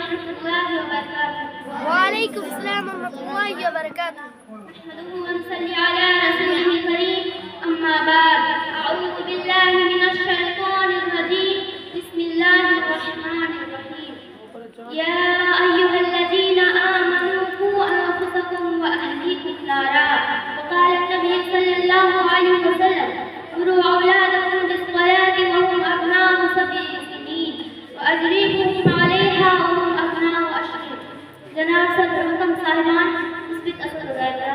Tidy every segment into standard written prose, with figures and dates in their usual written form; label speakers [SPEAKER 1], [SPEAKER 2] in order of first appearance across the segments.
[SPEAKER 1] ورحمة الله وبركاته.
[SPEAKER 2] وعليكم السلام ورحمة الله وبركاته.
[SPEAKER 1] نحمده ونصلي على رسوله الكريم. أما بعد، أعوذ بالله من الشيطان الرجيم. بسم الله الرحمن الرحيم. يا أيها الذين آمنوا قوا أنفسكم وأهليكم نارا. وقال النبي صلى الله عليه وسلم: مروا أولادكم بالصلاة وهم أبناء 7 سنين وأجربوهم عليها وهم أبناء 10. جناب صدر محترم صاحبان، مثبت اساتذہ،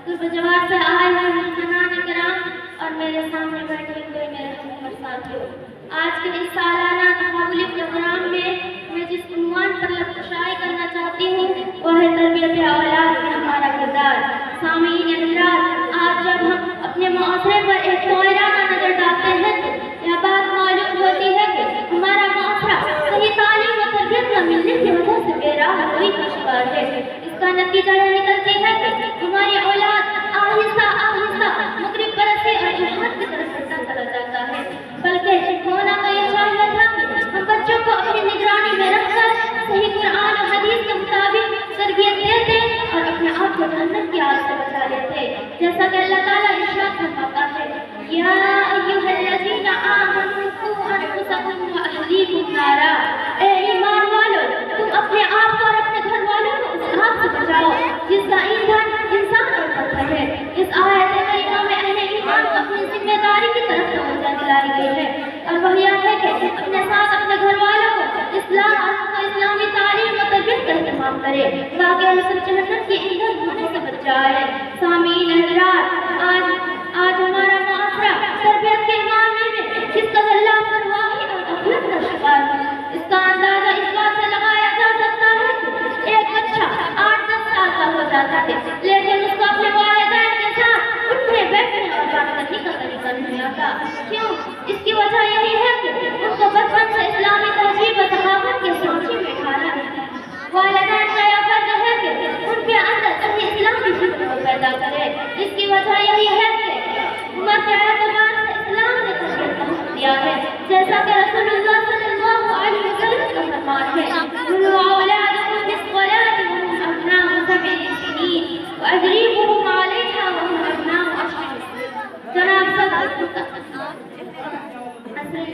[SPEAKER 1] طلباء سے آئے ہوئے مہمانان کرام اور میرے سامنے بیٹھے ہوئے میرے ہم ساتھیوں، آج کے اس سالانہ تقابلی پروگرام میں جس عنوان پر لفظ کرنا چاہتی ہوں وہ ہے تربیت اولاد میں ہمارا کردار۔ سامعین حضرات، آج جب ہم اپنے معاشرے پر ایک شاعرانہ نظر ڈالتے ہیں تو یہ بات معلوم ہوتی ہے کہ ہمارا معاشرہ صحیح تعلیم و تربیت نہ ملنے کی وجہ سے بے راہ روی کا شکار ہے۔ اس کا نتیجہ یہ نکلتی ہے کہ ہماری اولاد آہستہ آہستہ مغرب پرستی اور الحاد کی طرف بڑھتا چلا جاتا ہے، بلکہ ہونا تو یہ چاہیے تھا کہ ہم بچوں کو اپنی نگرانی میں رکھ کر صحیح قرآن و حدیث کے مطابق تربیت دیتے اور اپنے آپ کو جنت کی آگ سے بچا لیتے، جیسا کہ اللہ تعالیٰ ارشاد فرماتا ہے: یا ایھا الذین آمنوا قوا انفسکم واہلیکم نارا۔ اے ایمان والو، تم اپنے آپ کو اور اپنے گھر والوں کو اس آگ سے بچاؤ جس کا ایندھن انسان اور پتھر ہے۔ اس آیت کریمہ میں اہل ایمان کو اپنی ذمہ داری کی طرف توجہ دلائی گئی ہے، اور وہ یہ ہے کہ اپنے ساتھ اپنے گھر والوں کو اسلام اور اسلامی تعلیم و تربیت کا اہتمام کرے تاکہ ہم سب جہنم کے ایندھن ہونے سے بچ جائے۔ سامعین حضرات، آج ہمارا معاشرہ تربیت کے معاملے میں کس قدر لاپرواہی اور غفلت کا شکار ہے، اس کا اندازہ اس بات سے لگایا جا سکتا ہے کہ ایک بچہ 8-10 سال کا ہو جاتا ہے لیکن اس کو اپنے والدین کے ساتھ اٹھنے بیٹھنے اور بات کرنے کا طریقہ نہیں آتا۔ کیوں؟ اس کی وجہ یہی ہے کہ ان کو بچپن سے اسلامی تہذیب و ثقافت کے سانچے میں ڈالا ہے۔ والدین کا یہ فرض ہے کہ ان کے اندر صحیح اسلامی فکر کو پیدا کرے۔ اس کی وجہ یہی ہے کہ عمر کے اعتبار سے اسلام نے تربیت کا حکم دیا ہے، جیسا کہ رسول اللہ صلی اللہ علیہ وسلم کا فرمان ہے: مروا اولادکم بالصلاۃ وهم ابناء 7 سنین واجربوهم علیہا وهم ابناء 10۔ جناب صدر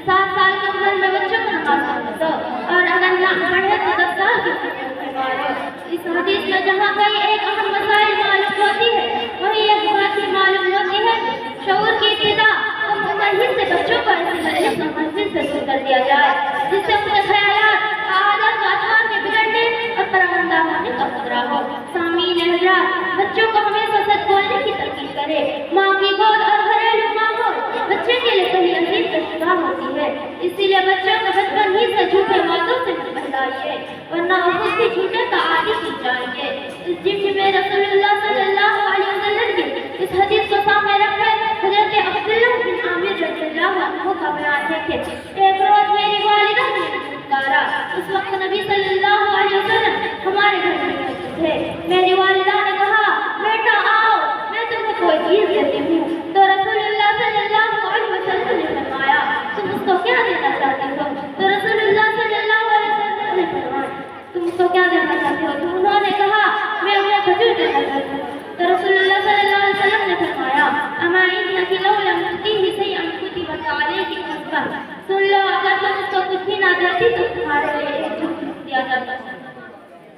[SPEAKER 1] 7 سال کی عمر میں بچوں کو نماز پڑھو اور اگر نہ پڑھے تو 10 سال کی عمر میں۔ اس حدیث میں جہاں کئی ایک اہم مسائل معلوم ہوتی ہے، وہیں ایک بات بھی معلوم ہوتی ہے کہ شعور کی ابتدا کم عمر ہی سے بچوں کو ایسی منزل سے شروع کر دیا جائے جس سے ان کے خیالات، عادات و اطوار کے بگڑنے اور پرغندہ ہونے کا خطرہ ہو۔ سامعین حضرات، بچوں کو ہمیشہ سچ بولنے کی تلقین کرے۔ ماں کی گود اور گھریلو ماحول بچے کے لیے صحیح عزیز کا شکار ہوتی ہے، اسی لیے بچوں کو بچپن ہی سے جھوٹے باتوں سے بہلائیے ورنہ وہ خود بھی جھوٹے کا عادی بن جائیں گے۔ اس ضمن میں رسول اللہ صلی اللہ علیہ وسلم کی اس حدیث کو سامنے رکھے حضرت عبداللہ بن عامر رضی اللہ عنہ کا بیان ہے کہ ایک روز میری والدہ نے پکارا۔ اس وقت نبی صلی اللہ علیہ وسلم ہمارے گھر میں موجود تھے۔ میری والدہ نے کہا: بیٹا آؤ، میں تمہیں کوئی چیز دیتی ہوں۔ تو رسول اللہ صلی اللہ علیہ وسلم نے فرمایا: تم اس کو کیا دینا چاہتی ہو؟ تو رسول اللہ صلی اللہ علیہ وسلم نے فرمایا: تم اس کو کیا دینا چاہتی ہو؟ تو انہوں نے کہا: میں انہیں کھجور دینا چاہتی ہوں۔ تو رسول اللہ صلی اللہ علیہ وسلم نے فرمایا: اما انک لو لم تؤتیہ شیئا کتبت علیہ الصبر۔ سن لو، اگر تم اس کو کچھ بھی نہ دیتی تو تمہارے لیے ایک جھوٹ لکھ دیا جاتا ہے۔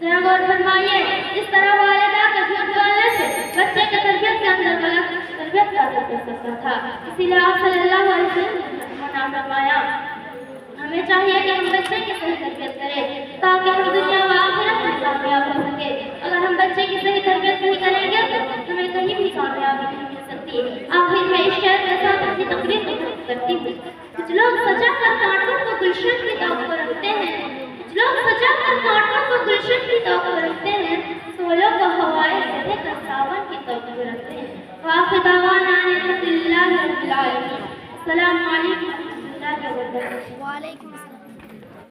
[SPEAKER 1] ذرا غور فرمائیے، اس طرح والدہ کے جھوٹ بولنے سے بچے کی تربیت کے اندر غلط تربیت پیدا کر سکتا تھا۔ اسی لیے آپ صلی اللہ علیہ وسلم نے منع فرمایا۔ ہمیں چاہیے کہ ہم بچے کی صحیح تربیت کریں تاکہ ہم دنیا و آخرت میں کامیاب ہو سکے۔ اگر ہم بچے کی صحیح تربیت نہیں کریں گے تو ہمیں کہیں بھی کامیابی نہیں مل سکتی۔ آخر میں اس شعر کے ساتھ اپنی تقریر کو ختم کرتی ہوں۔ کچھ لوگ سجا کر کانٹوں کو گلشن کی طاق پر رکھتے ہیں، کچھ لوگ سجا کر کانٹوں کو گلشن کی طاق پر رکھتے ہیں، پھولوں کو ہوائیں رہے کر ساون کی طاق پر رکھتے ہیں۔ وآخر دعوانا ان الحمد للہ رب العالمین۔ السلام علیکم ورحمۃ اللہ وبرکاتہ۔
[SPEAKER 2] وعلیکم السلام۔